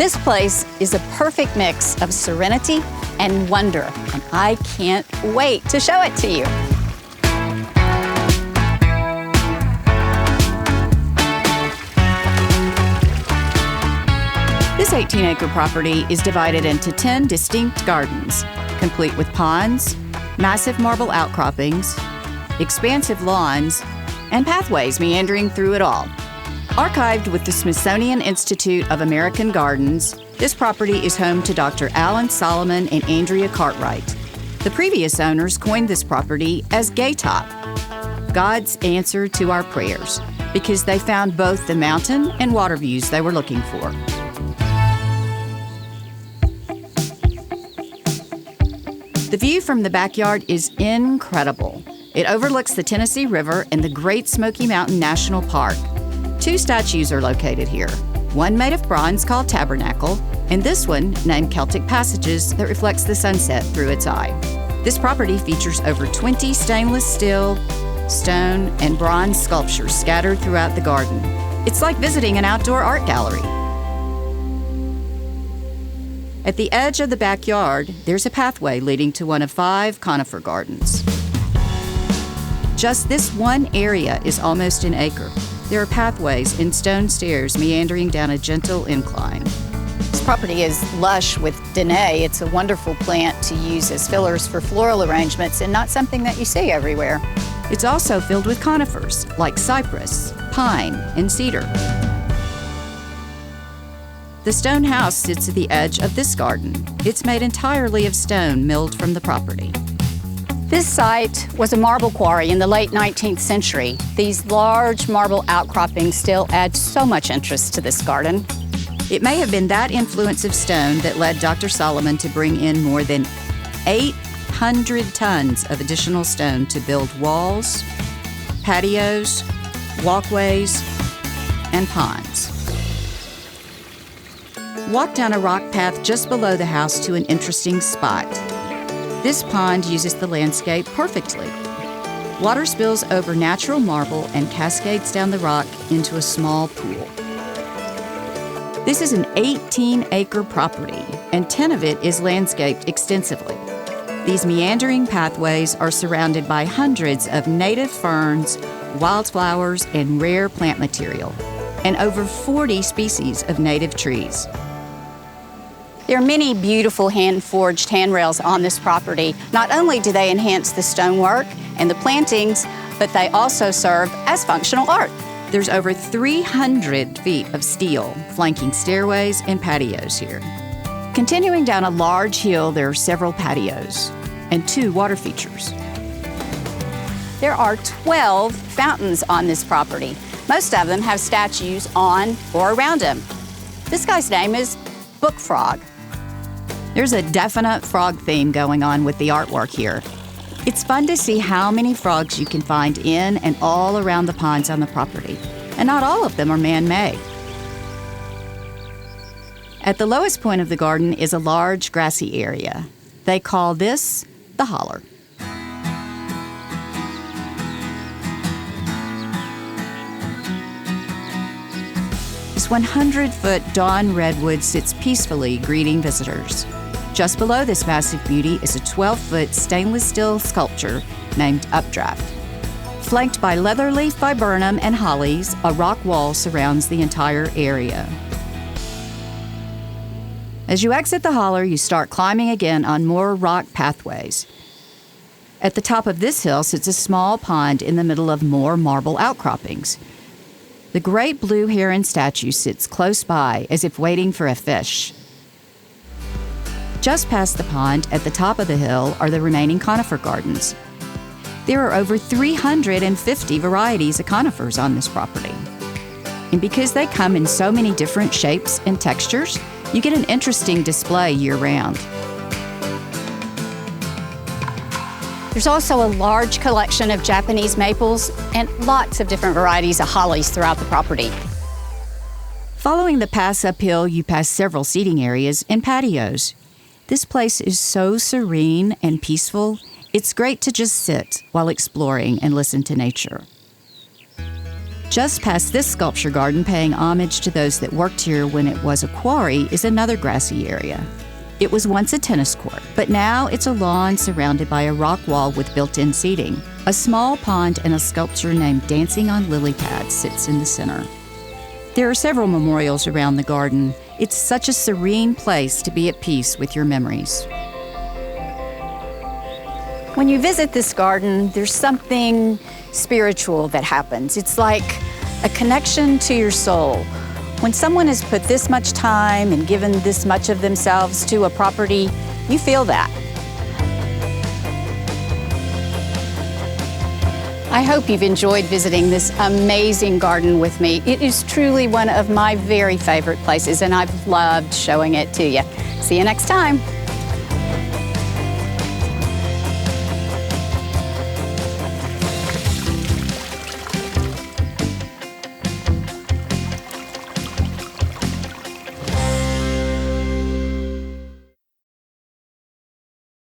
This place is a perfect mix of serenity and wonder, and I can't wait to show it to you. This 18-acre property is divided into 10 distinct gardens, complete with ponds, massive marble outcroppings, expansive lawns, and pathways meandering through it all. Archived with the Smithsonian Institute of American Gardens, this property is home to Dr. Alan Solomon and Andrea Cartwright. The previous owners coined this property as Gaytop, God's answer to our prayers, because they found both the mountain and water views they were looking for. The view from the backyard is incredible. It overlooks the Tennessee River and the Great Smoky Mountain National Park. 2 statues are located here, one made of bronze called Tabernacle, and this one named Celtic Passages that reflects the sunset through its eye. This property features over 20 stainless steel, stone, and bronze sculptures scattered throughout the garden. It's like visiting an outdoor art gallery. At the edge of the backyard, there's a pathway leading to one of 5 conifer gardens. Just this one area is almost an acre. There are pathways and stone stairs meandering down a gentle incline. This property is lush with Danae. It's a wonderful plant to use as fillers for floral arrangements and not something that you see everywhere. It's also filled with conifers like cypress, pine, and cedar. The stone house sits at the edge of this garden. It's made entirely of stone milled from the property. This site was a marble quarry in the late 19th century. These large marble outcroppings still add so much interest to this garden. It may have been that influence of stone that led Dr. Solomon to bring in more than 800 tons of additional stone to build walls, patios, walkways, and ponds. Walk down a rock path just below the house to an interesting spot. This pond uses the landscape perfectly. Water spills over natural marble and cascades down the rock into a small pool. This is an 18-acre property, and 10 of it is landscaped extensively. These meandering pathways are surrounded by hundreds of native ferns, wildflowers, and rare plant material, and over 40 species of native trees. There are many beautiful hand-forged handrails on this property. Not only do they enhance the stonework and the plantings, but they also serve as functional art. There's over 300 feet of steel flanking stairways and patios here. Continuing down a large hill, there are several patios and 2 water features. There are 12 fountains on this property. Most of them have statues on or around them. This guy's name is Book Frog. There's a definite frog theme going on with the artwork here. It's fun to see how many frogs you can find in and all around the ponds on the property, and not all of them are man-made. At the lowest point of the garden is a large grassy area. They call this the holler. This 100-foot dawn redwood sits peacefully greeting visitors. Just below this massive beauty is a 12-foot stainless steel sculpture named Updraft. Flanked by leatherleaf viburnum and hollies, a rock wall surrounds the entire area. As you exit the holler, you start climbing again on more rock pathways. At the top of this hill sits a small pond in the middle of more marble outcroppings. The great blue heron statue sits close by as if waiting for a fish. Just past the pond, at the top of the hill, are the remaining conifer gardens. There are over 350 varieties of conifers on this property. And because they come in so many different shapes and textures, you get an interesting display year-round. There's also a large collection of Japanese maples and lots of different varieties of hollies throughout the property. Following the pass uphill, you pass several seating areas and patios. This place is so serene and peaceful, it's great to just sit while exploring and listen to nature. Just past this sculpture garden, paying homage to those that worked here when it was a quarry, is another grassy area. It was once a tennis court, but now it's a lawn surrounded by a rock wall with built-in seating. A small pond and a sculpture named Dancing on Lily Pads sits in the center. There are several memorials around the garden. It's such a serene place to be at peace with your memories. When you visit this garden, there's something spiritual that happens. It's like a connection to your soul. When someone has put this much time and given this much of themselves to a property, you feel that. I hope you've enjoyed visiting this amazing garden with me. It is truly one of my very favorite places, and I've loved showing it to you. See you next time.